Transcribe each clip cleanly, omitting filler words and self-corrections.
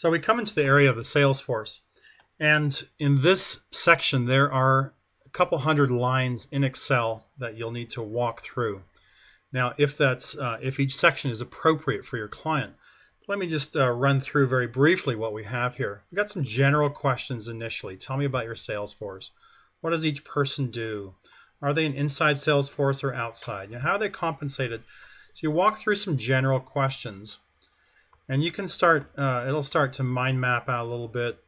So we come into the area of the Salesforce, and in this section there are a couple hundred lines in Excel that you'll need to walk through. Now, if each section is appropriate for your client, let me just run through very briefly what we have here. We've got some general questions initially. Tell me about your Salesforce. What does each person do? Are they an inside Salesforce or outside? You know, how are they compensated? So you walk through some general questions, and you can start. It'll start to mind map out a little bit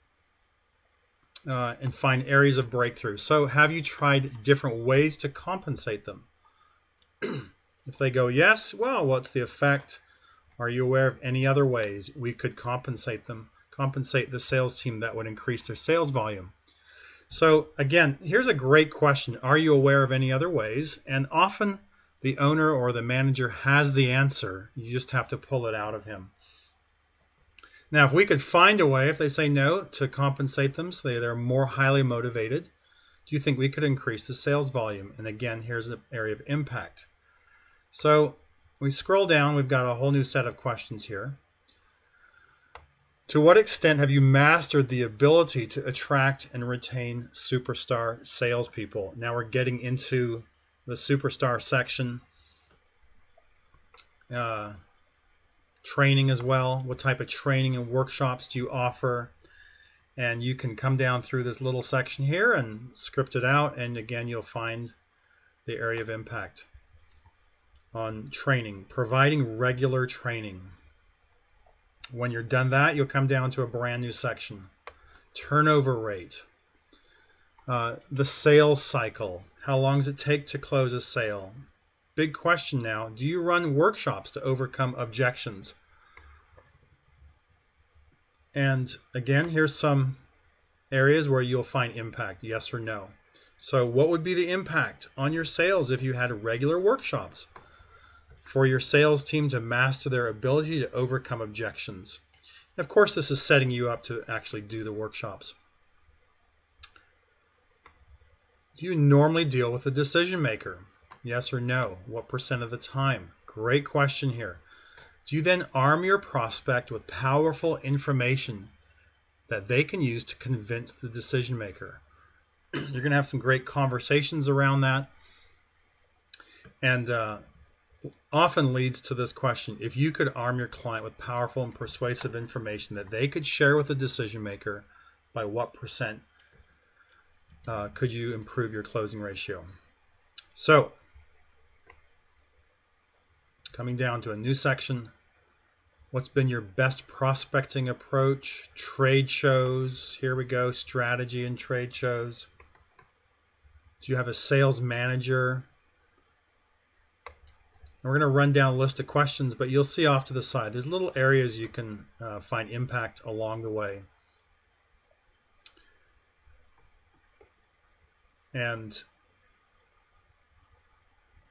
and find areas of breakthrough. So have you tried different ways to compensate them? If they go yes, well, what's the effect? Are you aware of any other ways we could compensate them, compensate the sales team that would increase their sales volume? So again, here's a great question. Are you aware of any other ways? And often the owner or the manager has the answer. You just have to pull it out of him. Now, if we could find a way, if they say no, to compensate them so they're more highly motivated, do you think we could increase the sales volume? And again, here's an area of impact. So we scroll down, we've got a whole new set of questions here. To what extent have you mastered the ability to attract and retain superstar salespeople? Now we're getting into the superstar section. Training as well. What type of training and workshops do you offer? And you can come down through this little section here and script it out, and again you'll find the area of impact on training, providing regular training. When you're done that, you'll come down to a brand new section. Turnover rate, the sales cycle, how long does it take to close a sale? Big question now, do you run workshops to overcome objections? And again, here's some areas where you'll find impact, yes or no. So what would be the impact on your sales if you had regular workshops for your sales team to master their ability to overcome objections? And of course, this is setting you up to actually do the workshops. Do you normally deal with a decision maker? Yes or no? What percent of the time? Great question here. Do you then arm your prospect with powerful information that they can use to convince the decision maker? You're going to have some great conversations around that. And often leads to this question: if you could arm your client with powerful and persuasive information that they could share with the decision maker, by what percent could you improve your closing ratio? So coming down to a new section, what's been your best prospecting approach? Trade shows, here we go, strategy and trade shows. Do you have a sales manager? We're going to run down a list of questions, but you'll see off to the side, there's little areas you can find impact along the way. And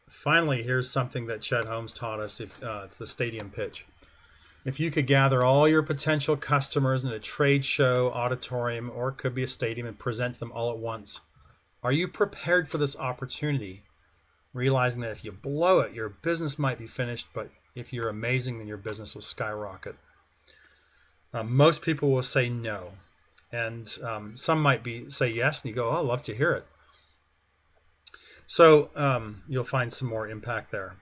finally, here's something that Chet Holmes taught us. It's the stadium pitch. If you could gather all your potential customers in a trade show, auditorium, or it could be a stadium, and present them all at once, are you prepared for this opportunity? Realizing that if you blow it, your business might be finished, but if you're amazing, then your business will skyrocket. Most people will say no, and some might say yes, and you go, oh, I'd love to hear it. So you'll find some more impact there.